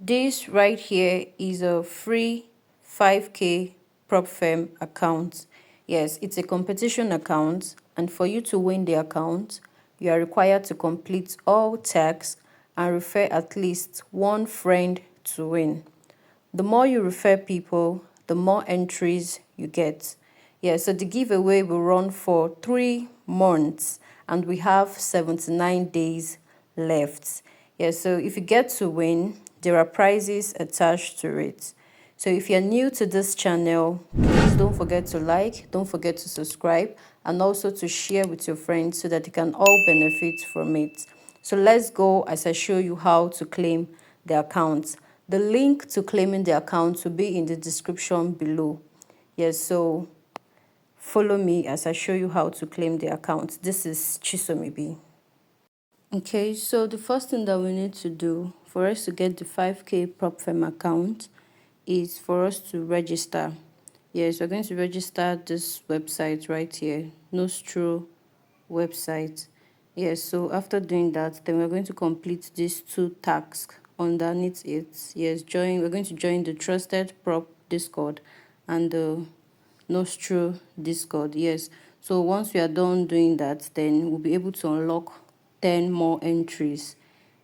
This right here is a free 5k prop firm account. Yes, it's a competition account, and for you to win the account, you are required to complete all tasks and refer at least one friend to win. The more you refer people, the more entries you get. Yeah, so the giveaway will run for 3 months and we have 79 days left. Yeah, so if you get to win, there are prizes attached to it. So if you're new to this channel, please don't forget to like, don't forget to subscribe, and also to share with your friends so that they can all benefit from it. So let's go as I show you how to claim the account. The link to claiming the account will be in the description below. Yes, so follow me as I show you how to claim the account. This is Chisomibi. Okay, so the first thing that we need to do for us to get the 5k prop firm account is for us to register. Yes, we're going to register this website right here, Nostro website. Yes, so after doing that, then we're going to complete these 2 tasks underneath it. Yes, we're going to join the trusted prop Discord and the Nostro Discord. Yes, so once we are done doing that, then we'll be able to unlock 10 more entries.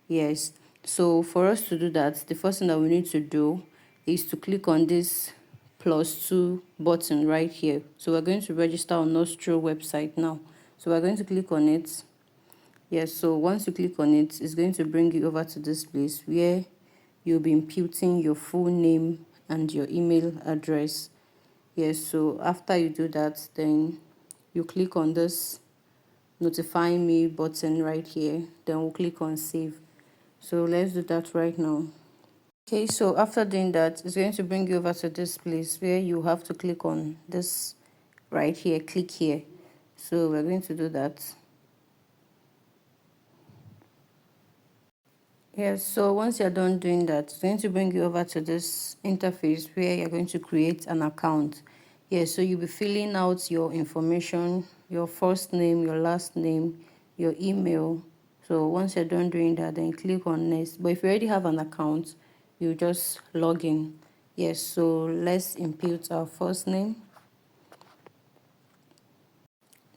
Yes, so for us to do that, the first thing that we need to do is to click on this +2 button right here. So we're going to register on Nostro website now. So we're going to click on it. Yes, so once you click on it, it's going to bring you over to this place where you'll be imputing your full name and your email address. Yes, so after you do that, then you click on this notify me button right here, then we'll click on save. So let's do that right now. Okay, so after doing that, it's going to bring you over to this place where you have to click on this right here, click here. So we're going to do that. Yes, so once you're done doing that, it's going to bring you over to this interface where you're going to create an account. Yes, so you'll be filling out your information, your first name, your last name, your email. So once you're done doing that, then click on next. But if you already have an account, you just log in. Yes, so let's input our first name.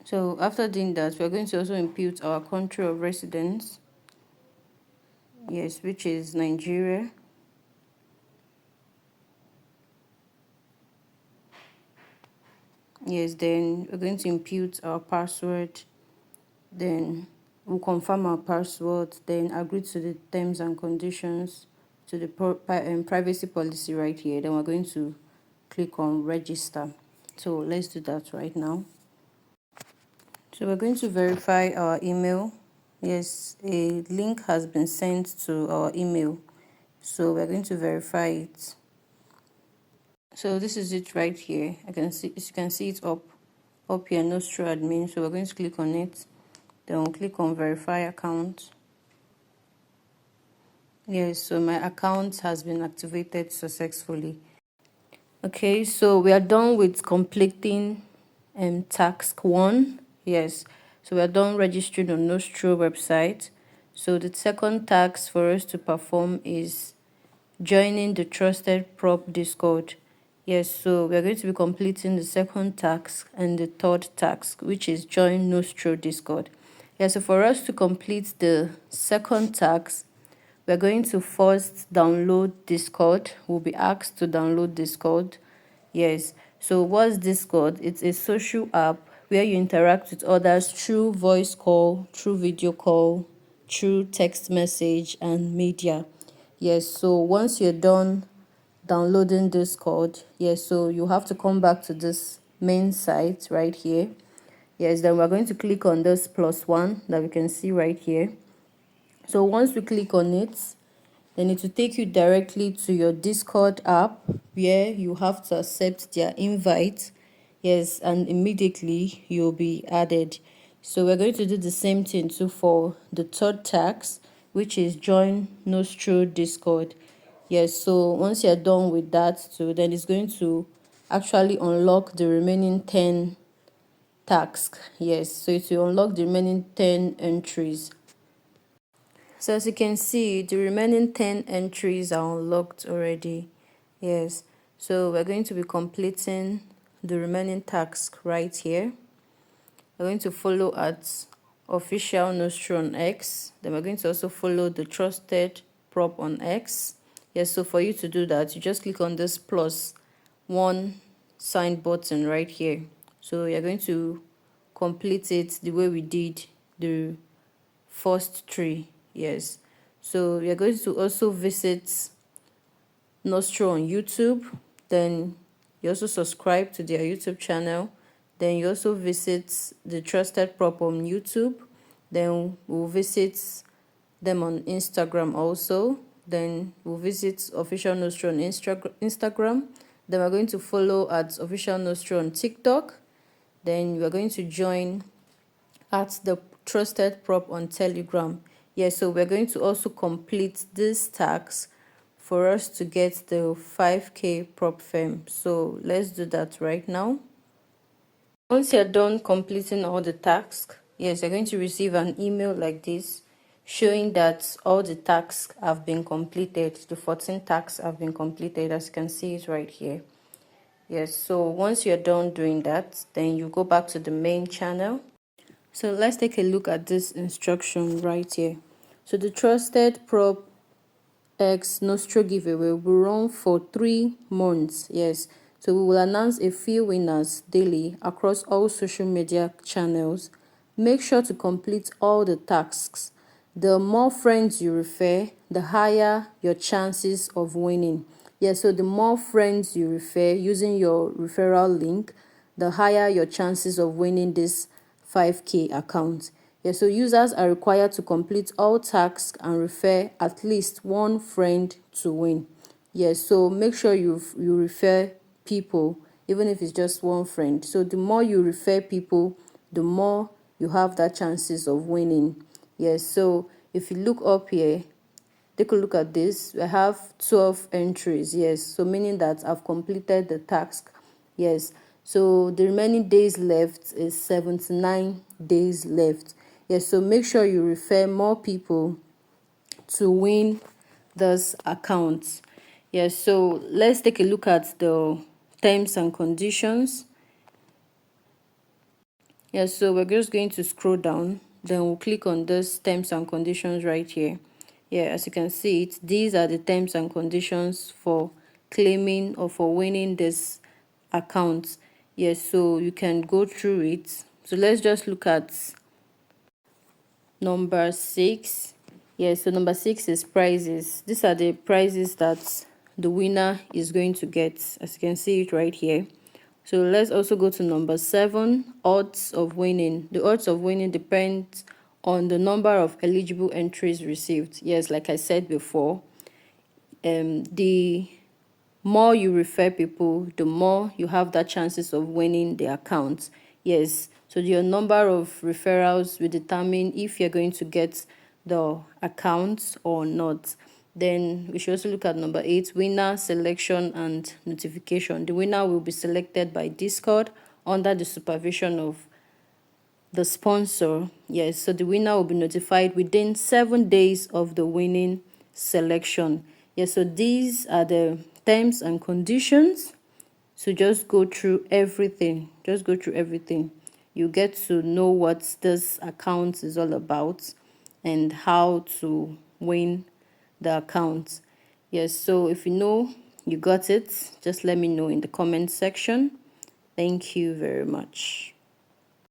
So after doing that, we're going to also input our country of residence. Yes, which is Nigeria. Yes, then we're going to input our password, then we'll confirm our password, then agree to the terms and conditions, to the privacy policy right here. Then we're going to click on register. So let's do that right now. So we're going to verify our email. Yes, a link has been sent to our email, so we're going to verify it. So this is it right here. I can see, as you can see it up here, Nostro admin. So we're going to click on it. Then we'll click on verify account. Yes, so my account has been activated successfully. Okay, so we are done with completing task 1. Yes, so we are done registering on Nostro website. So the second task for us to perform is joining the trusted prop Discord. Yes, so we are going to be completing the second task and the third task, which is join Nostro Discord. Yeah, so for us to complete the second task, we're going to first download Discord. We'll be asked to download Discord. Yes, so what's Discord? It's a social app where you interact with others through voice call, through video call, through text message, and media. Yes, so once you're done downloading Discord, yes, so you have to come back to this main site right here. Yes, then we're going to click on this +1 that we can see right here. So once we click on it, then it will take you directly to your Discord app where you have to accept their invite. Yes, and immediately you'll be added. So we're going to do the same thing too for the third task, which is join Nostro Discord. Yes, so once you're done with that, so then it's going to actually unlock the remaining 10 tasks. Yes, so it will unlock the remaining 10 entries. So as you can see, the remaining 10 entries are unlocked already. Yes, so we're going to be completing the remaining task right here. We're going to follow at official Nostro on X. Then we're going to also follow the trusted prop on X. Yes, so for you to do that, you just click on this plus one sign button right here. So you're going to complete it the way we did the first three. Yes, so you're going to also visit Nostro on YouTube. Then you also subscribe to their YouTube channel. Then you also visit the Trusted Prop on YouTube. Then we'll visit them on Instagram also. Then we'll visit Official Nostro on Instagram. Then we're going to follow at Official Nostro on TikTok. Then we're going to join at the Trusted Prop on Telegram. Yes, so we're going to also complete this task for us to get the 5K prop firm. So let's do that right now. Once you're done completing all the tasks, yes, you're going to receive an email like this showing that all the tasks have been completed. The 14 tasks have been completed, as you can see it right here. Yes, so once you're done doing that, then you go back to the main channel. So let's take a look at this instruction right here. So the Trusted Prop X Nostro giveaway will run for 3 months. Yes, so we will announce a few winners daily across all social media channels. Make sure to complete all the tasks. The more friends you refer, the higher your chances of winning. Yes, so the more friends you refer using your referral link, the higher your chances of winning this 5K account. Yeah, so users are required to complete all tasks and refer at least one friend to win. Yes, so make sure you refer people, even if it's just one friend. So the more you refer people, the more you have that chances of winning. Yes, so if you look up here, take a look at this. I have 12 entries. Yes, so meaning that I've completed the task. Yes, so the remaining days left is 79 days left. Yes, so make sure you refer more people to win this account. Yes, so let's take a look at the terms and conditions. Yes, so we're just going to scroll down, then we'll click on this terms and conditions right here. Yeah, as you can see it, these are the terms and conditions for claiming or for winning this account. Yes, so you can go through it. So let's just look at number 6. Yes, so number 6 is prizes. These are the prizes that the winner is going to get, as you can see it right here. So let's also go to number 7, odds of winning. The odds of winning depends on the number of eligible entries received. Yes, like I said before, the more you refer people, the more you have that chances of winning the account. Yes, so your number of referrals will determine if you're going to get the account or not. Then we should also look at number 8, winner selection and notification. The winner will be selected by Discord under the supervision of the sponsor. Yes, so the winner will be notified within 7 days of the winning selection. Yes, so these are the terms and conditions. So just go through everything. Just go through everything. You get to know what this account is all about and how to win the account. Yes, so if you know you got it, just let me know in the comment section. Thank you very much.